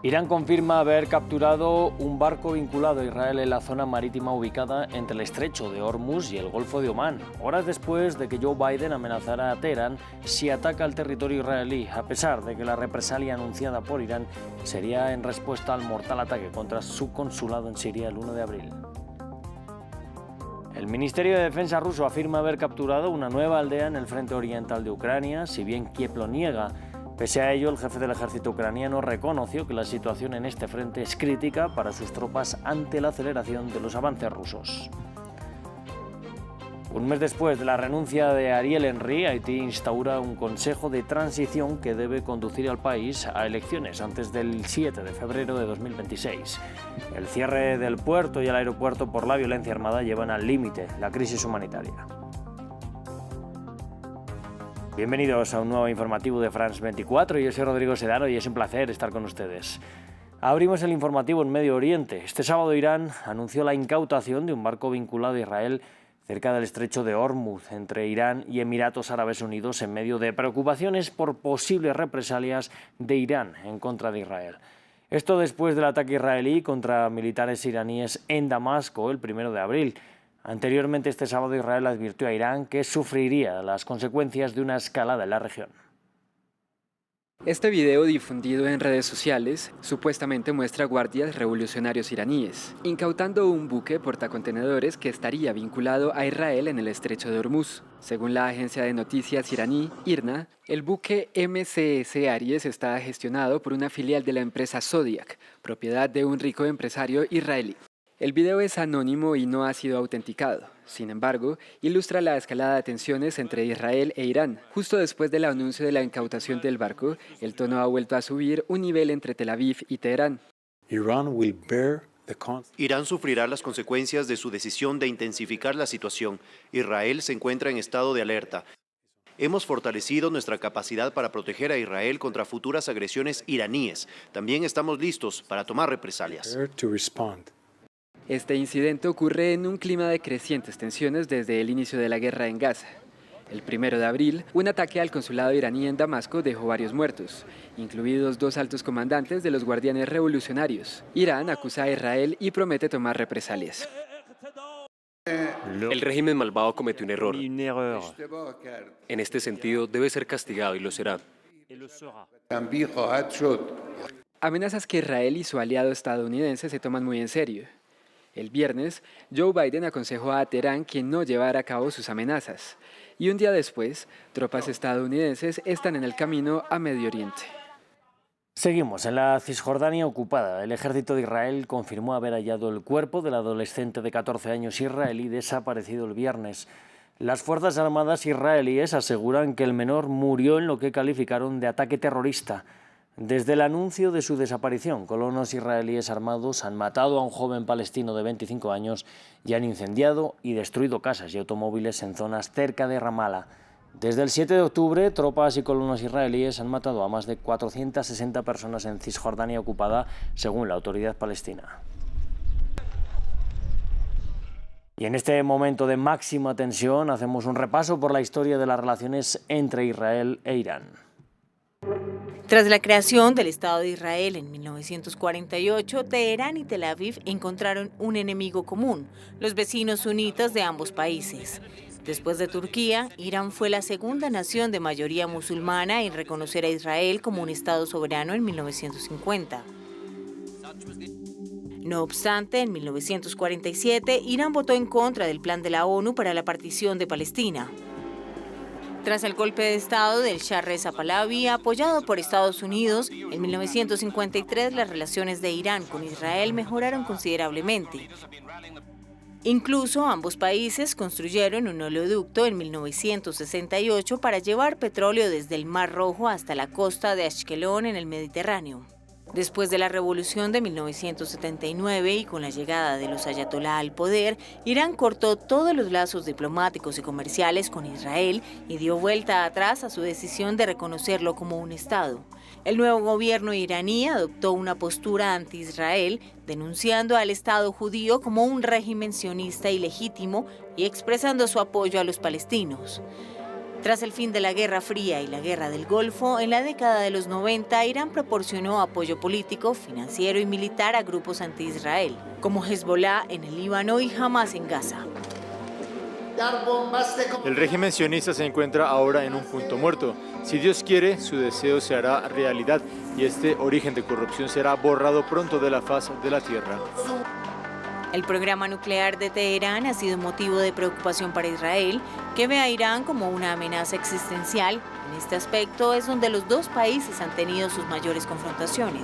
Irán confirma haber capturado un barco vinculado a Israel en la zona marítima ubicada entre el estrecho de Hormuz y el Golfo de Omán, horas después de que Joe Biden amenazara a Teherán si ataca el territorio israelí, a pesar de que la represalia anunciada por Irán sería en respuesta al mortal ataque contra su consulado en Siria el 1 de abril. El Ministerio de Defensa ruso afirma haber capturado una nueva aldea en el frente oriental de Ucrania, si bien Kiev lo niega. Pese a ello, el jefe del ejército ucraniano reconoció que la situación en este frente es crítica para sus tropas ante la aceleración de los avances rusos. Un mes después de la renuncia de Ariel Henry, Haití instaura un consejo de transición que debe conducir al país a elecciones antes del 7 de febrero de 2026. El cierre del puerto y el aeropuerto por la violencia armada llevan al límite la crisis humanitaria. Bienvenidos a un nuevo informativo de France 24, yo soy Rodrigo Sedano y es un placer estar con ustedes. Abrimos el informativo en Medio Oriente. Este sábado Irán anunció la incautación de un barco vinculado a Israel cerca del estrecho de Hormuz, entre Irán y Emiratos Árabes Unidos, en medio de preocupaciones por posibles represalias de Irán en contra de Israel. Esto después del ataque israelí contra militares iraníes en Damasco el 1 de abril. Anteriormente, este sábado, Israel advirtió a Irán que sufriría las consecuencias de una escalada en la región. Este video difundido en redes sociales supuestamente muestra guardias revolucionarios iraníes incautando un buque portacontenedores que estaría vinculado a Israel en el estrecho de Hormuz. Según la agencia de noticias iraní IRNA, el buque MCS Aries está gestionado por una filial de la empresa Zodiac, propiedad de un rico empresario israelí. El video es anónimo y no ha sido autenticado. Sin embargo, ilustra la escalada de tensiones entre Israel e Irán. Justo después del anuncio de la incautación del barco, el tono ha vuelto a subir un nivel entre Tel Aviv y Teherán. Irán sufrirá las consecuencias de su decisión de intensificar la situación. Israel se encuentra en estado de alerta. Hemos fortalecido nuestra capacidad para proteger a Israel contra futuras agresiones iraníes. También estamos listos para tomar represalias. Este incidente ocurre en un clima de crecientes tensiones desde el inicio de la guerra en Gaza. El 1 de abril, un ataque al consulado iraní en Damasco dejó varios muertos, incluidos 2 altos comandantes de los guardianes revolucionarios. Irán acusa a Israel y promete tomar represalias. El régimen malvado cometió un error. En este sentido, debe ser castigado y lo será. Amenazas que Israel y su aliado estadounidense se toman muy en serio. El viernes, Joe Biden aconsejó a Teherán que no llevara a cabo sus amenazas. Y un día después, tropas estadounidenses están en el camino a Medio Oriente. Seguimos en la Cisjordania ocupada. El ejército de Israel confirmó haber hallado el cuerpo del adolescente de 14 años israelí desaparecido el viernes. Las Fuerzas Armadas israelíes aseguran que el menor murió en lo que calificaron de ataque terrorista. Desde el anuncio de su desaparición, colonos israelíes armados han matado a un joven palestino de 25 años y han incendiado y destruido casas y automóviles en zonas cerca de Ramallah. Desde el 7 de octubre, tropas y colonos israelíes han matado a más de 460 personas en Cisjordania ocupada, según la autoridad palestina. Y en este momento de máxima tensión, hacemos un repaso por la historia de las relaciones entre Israel e Irán. Tras la creación del Estado de Israel en 1948, Teherán y Tel Aviv encontraron un enemigo común, los vecinos sunitas de ambos países. Después de Turquía, Irán fue la segunda nación de mayoría musulmana en reconocer a Israel como un Estado soberano en 1950. No obstante, en 1947, Irán votó en contra del plan de la ONU para la partición de Palestina. Tras el golpe de Estado del Shah Reza Pahlavi, apoyado por Estados Unidos, en 1953 las relaciones de Irán con Israel mejoraron considerablemente. Incluso ambos países construyeron un oleoducto en 1968 para llevar petróleo desde el Mar Rojo hasta la costa de Ashkelon en el Mediterráneo. Después de la revolución de 1979 y con la llegada de los ayatolá al poder, Irán cortó todos los lazos diplomáticos y comerciales con Israel y dio vuelta atrás a su decisión de reconocerlo como un Estado. El nuevo gobierno iraní adoptó una postura anti-Israel, denunciando al Estado judío como un régimen sionista ilegítimo y expresando su apoyo a los palestinos. Tras el fin de la Guerra Fría y la Guerra del Golfo, en la década de los 90, Irán proporcionó apoyo político, financiero y militar a grupos anti-Israel, como Hezbollah en el Líbano y Hamas en Gaza. El régimen sionista se encuentra ahora en un punto muerto. Si Dios quiere, su deseo se hará realidad y este origen de corrupción será borrado pronto de la faz de la tierra. El programa nuclear de Teherán ha sido motivo de preocupación para Israel, que ve a Irán como una amenaza existencial. En este aspecto es donde los dos países han tenido sus mayores confrontaciones.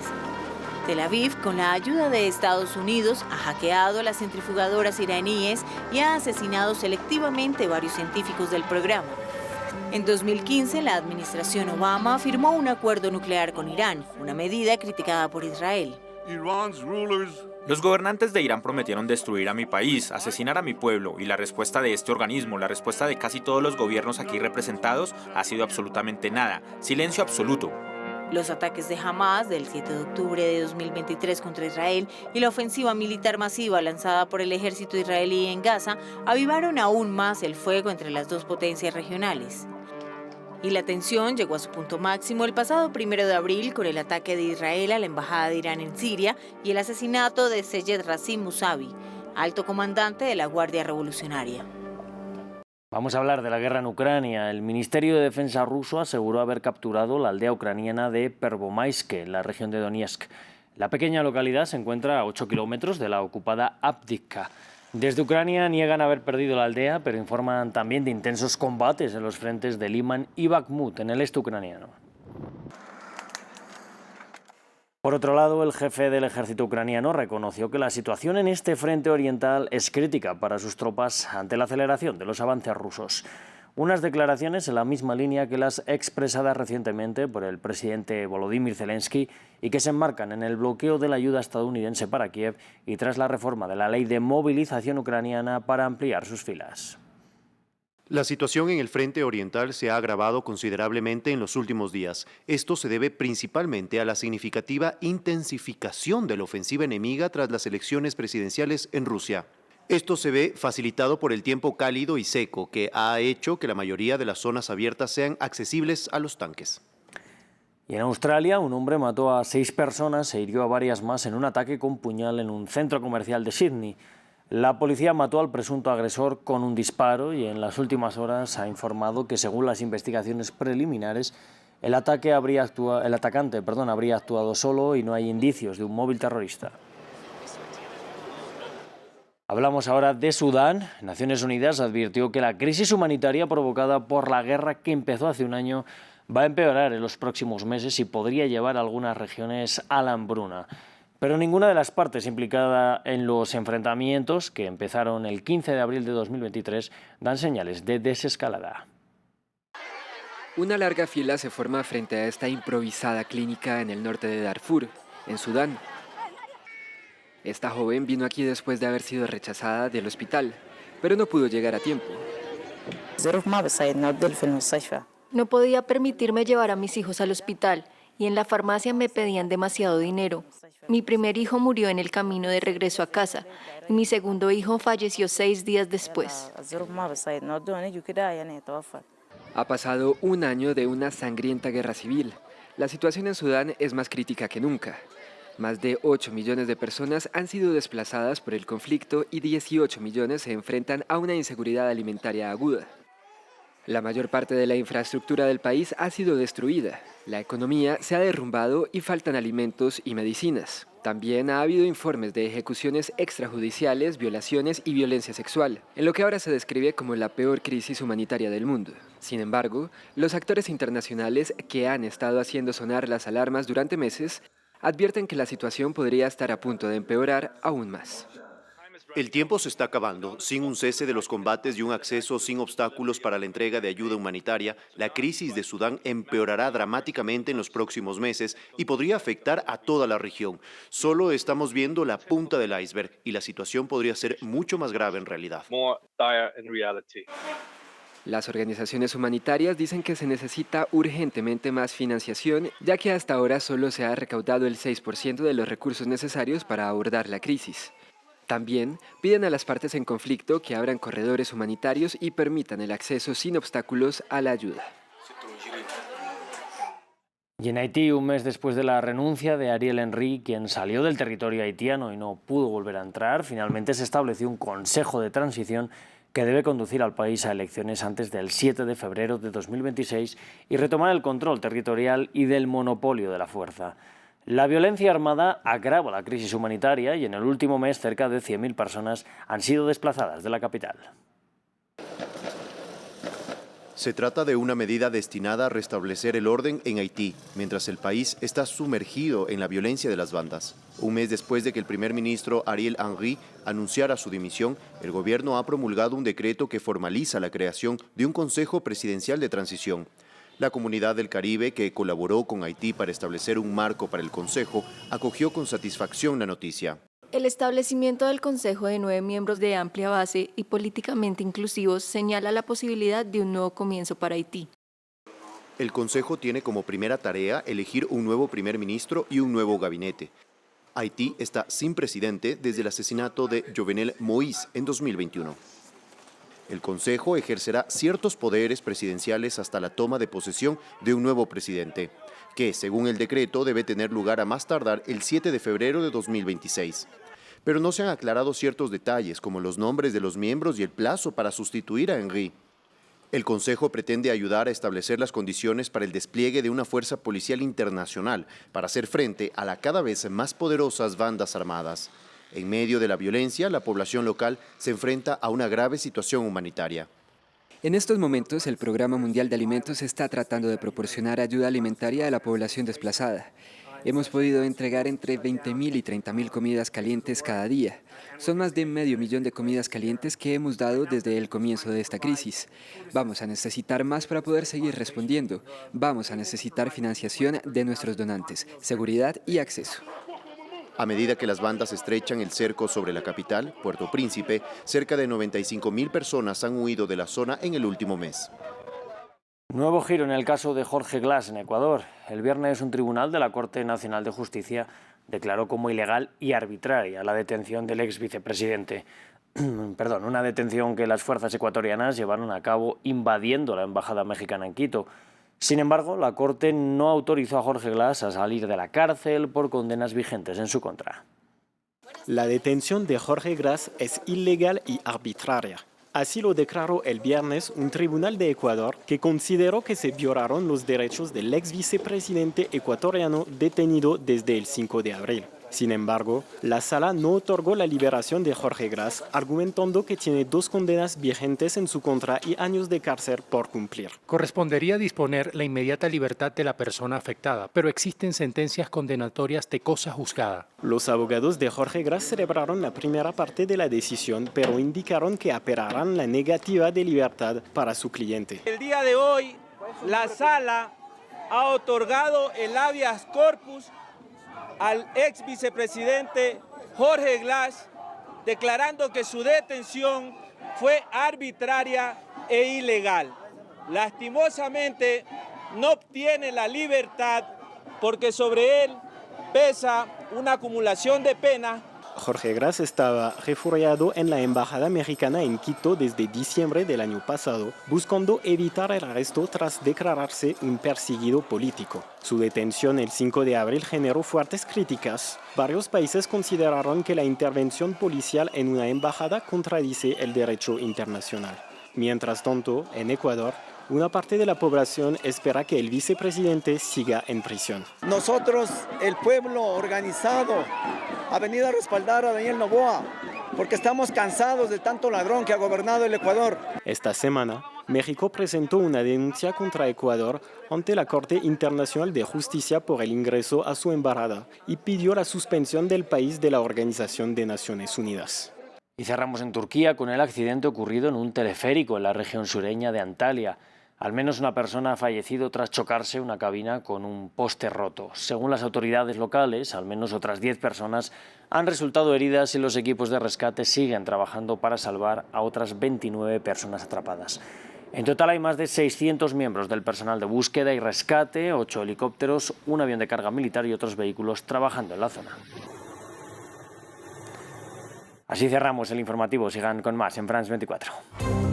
Tel Aviv, con la ayuda de Estados Unidos, ha hackeado las centrifugadoras iraníes y ha asesinado selectivamente varios científicos del programa. En 2015, la administración Obama firmó un acuerdo nuclear con Irán, una medida criticada por Israel. Los gobernantes de Irán prometieron destruir a mi país, asesinar a mi pueblo, y la respuesta de este organismo, la respuesta de casi todos los gobiernos aquí representados, ha sido absolutamente nada, silencio absoluto. Los ataques de Hamas del 7 de octubre de 2023 contra Israel y la ofensiva militar masiva lanzada por el ejército israelí en Gaza avivaron aún más el fuego entre las dos potencias regionales. Y la tensión llegó a su punto máximo el pasado 1 de abril con el ataque de Israel a la embajada de Irán en Siria y el asesinato de Seyed Rasim Musavi, alto comandante de la Guardia Revolucionaria. Vamos a hablar de la guerra en Ucrania. El Ministerio de Defensa ruso aseguró haber capturado la aldea ucraniana de Pervomaisk, en la región de Donetsk. La pequeña localidad se encuentra a 8 kilómetros de la ocupada Avdiivka. Desde Ucrania niegan haber perdido la aldea, pero informan también de intensos combates en los frentes de Liman y Bakhmut, en el este ucraniano. Por otro lado, el jefe del ejército ucraniano reconoció que la situación en este frente oriental es crítica para sus tropas ante la aceleración de los avances rusos. Unas declaraciones en la misma línea que las expresadas recientemente por el presidente Volodymyr Zelensky y que se enmarcan en el bloqueo de la ayuda estadounidense para Kiev y tras la reforma de la ley de movilización ucraniana para ampliar sus filas. La situación en el frente oriental se ha agravado considerablemente en los últimos días. Esto se debe principalmente a la significativa intensificación de la ofensiva enemiga tras las elecciones presidenciales en Rusia. Esto se ve facilitado por el tiempo cálido y seco, que ha hecho que la mayoría de las zonas abiertas sean accesibles a los tanques. Y en Australia, un hombre mató a 6 personas e hirió a varias más en un ataque con puñal en un centro comercial de Sydney. La policía mató al presunto agresor con un disparo y en las últimas horas ha informado que, según las investigaciones preliminares, el atacante habría actuado solo y no hay indicios de un móvil terrorista. Hablamos ahora de Sudán. Naciones Unidas advirtió que la crisis humanitaria provocada por la guerra que empezó hace un año va a empeorar en los próximos meses y podría llevar a algunas regiones a la hambruna. Pero ninguna de las partes implicadas en los enfrentamientos, que empezaron el 15 de abril de 2023, dan señales de desescalada. Una larga fila se forma frente a esta improvisada clínica en el norte de Darfur, en Sudán. Esta joven vino aquí después de haber sido rechazada del hospital, pero no pudo llegar a tiempo. No podía permitirme llevar a mis hijos al hospital y en la farmacia me pedían demasiado dinero. Mi primer hijo murió en el camino de regreso a casa y mi segundo hijo falleció 6 días después. Ha pasado un año de una sangrienta guerra civil. La situación en Sudán es más crítica que nunca. Más de 8 millones de personas han sido desplazadas por el conflicto y 18 millones se enfrentan a una inseguridad alimentaria aguda. La mayor parte de la infraestructura del país ha sido destruida. La economía se ha derrumbado y faltan alimentos y medicinas. También ha habido informes de ejecuciones extrajudiciales, violaciones y violencia sexual, en lo que ahora se describe como la peor crisis humanitaria del mundo. Sin embargo, los actores internacionales que han estado haciendo sonar las alarmas durante meses advierten que la situación podría estar a punto de empeorar aún más. El tiempo se está acabando. Sin un cese de los combates y un acceso sin obstáculos para la entrega de ayuda humanitaria, la crisis de Sudán empeorará dramáticamente en los próximos meses y podría afectar a toda la región. Solo estamos viendo la punta del iceberg y la situación podría ser mucho más grave en realidad. Las organizaciones humanitarias dicen que se necesita urgentemente más financiación, ya que hasta ahora solo se ha recaudado el 6% de los recursos necesarios para abordar la crisis. También piden a las partes en conflicto que abran corredores humanitarios y permitan el acceso sin obstáculos a la ayuda. Y en Haití, un mes después de la renuncia de Ariel Henry, quien salió del territorio haitiano y no pudo volver a entrar, finalmente se estableció un consejo de transición que debe conducir al país a elecciones antes del 7 de febrero de 2026 y retomar el control territorial y del monopolio de la fuerza. La violencia armada agrava la crisis humanitaria y en el último mes cerca de 100.000 personas han sido desplazadas de la capital. Se trata de una medida destinada a restablecer el orden en Haití, mientras el país está sumergido en la violencia de las bandas. Un mes después de que el primer ministro Ariel Henry anunciara su dimisión, el gobierno ha promulgado un decreto que formaliza la creación de un Consejo Presidencial de Transición. La Comunidad del Caribe, que colaboró con Haití para establecer un marco para el Consejo, acogió con satisfacción la noticia. El establecimiento del Consejo de 9 miembros de amplia base y políticamente inclusivos señala la posibilidad de un nuevo comienzo para Haití. El Consejo tiene como primera tarea elegir un nuevo primer ministro y un nuevo gabinete. Haití está sin presidente desde el asesinato de Jovenel Moïse en 2021. El Consejo ejercerá ciertos poderes presidenciales hasta la toma de posesión de un nuevo presidente, que, según el decreto, debe tener lugar a más tardar el 7 de febrero de 2026. Pero no se han aclarado ciertos detalles, como los nombres de los miembros y el plazo para sustituir a Henry. El Consejo pretende ayudar a establecer las condiciones para el despliegue de una fuerza policial internacional para hacer frente a las cada vez más poderosas bandas armadas. En medio de la violencia, la población local se enfrenta a una grave situación humanitaria. En estos momentos, el Programa Mundial de Alimentos está tratando de proporcionar ayuda alimentaria a la población desplazada. Hemos podido entregar entre 20.000 y 30.000 comidas calientes cada día. Son más de 500.000 de comidas calientes que hemos dado desde el comienzo de esta crisis. Vamos a necesitar más para poder seguir respondiendo. Vamos a necesitar financiación de nuestros donantes, seguridad y acceso. A medida que las bandas estrechan el cerco sobre la capital, Puerto Príncipe, cerca de 95.000 personas han huido de la zona en el último mes. Nuevo giro en el caso de Jorge Glas en Ecuador. El viernes un tribunal de la Corte Nacional de Justicia declaró como ilegal y arbitraria la detención del ex vicepresidente. Una detención que las fuerzas ecuatorianas llevaron a cabo invadiendo la embajada mexicana en Quito. Sin embargo, la Corte no autorizó a Jorge Glas a salir de la cárcel por condenas vigentes en su contra. La detención de Jorge Glas es ilegal y arbitraria. Así lo declaró el viernes un tribunal de Ecuador que consideró que se violaron los derechos del ex vicepresidente ecuatoriano detenido desde el 5 de abril. Sin embargo, la sala no otorgó la liberación de Jorge Glas, argumentando que tiene 2 condenas vigentes en su contra y años de cárcel por cumplir. Correspondería disponer la inmediata libertad de la persona afectada, pero existen sentencias condenatorias de cosa juzgada. Los abogados de Jorge Glas celebraron la primera parte de la decisión, pero indicaron que apelarán la negativa de libertad para su cliente. El día de hoy, la sala ha otorgado el habeas corpus al ex vicepresidente Jorge Glas, declarando que su detención fue arbitraria e ilegal. Lastimosamente no obtiene la libertad porque sobre él pesa una acumulación de pena. Jorge Glas estaba refugiado en la embajada mexicana en Quito desde diciembre del año pasado, buscando evitar el arresto tras declararse un perseguido político. Su detención el 5 de abril generó fuertes críticas. Varios países consideraron que la intervención policial en una embajada contradice el derecho internacional. Mientras tanto, en Ecuador, una parte de la población espera que el vicepresidente siga en prisión. Nosotros, el pueblo organizado, ha venido a respaldar a Daniel Noboa porque estamos cansados de tanto ladrón que ha gobernado el Ecuador. Esta semana, México presentó una denuncia contra Ecuador ante la Corte Internacional de Justicia por el ingreso a su embajada y pidió la suspensión del país de la Organización de Naciones Unidas. Y cerramos en Turquía con el accidente ocurrido en un teleférico en la región sureña de Antalya. Al menos una persona ha fallecido tras chocarse una cabina con un poste roto. Según las autoridades locales, al menos otras 10 personas han resultado heridas y los equipos de rescate siguen trabajando para salvar a otras 29 personas atrapadas. En total hay más de 600 miembros del personal de búsqueda y rescate, 8 helicópteros, un avión de carga militar y otros vehículos trabajando en la zona. Así cerramos el informativo. Sigan con más en France 24.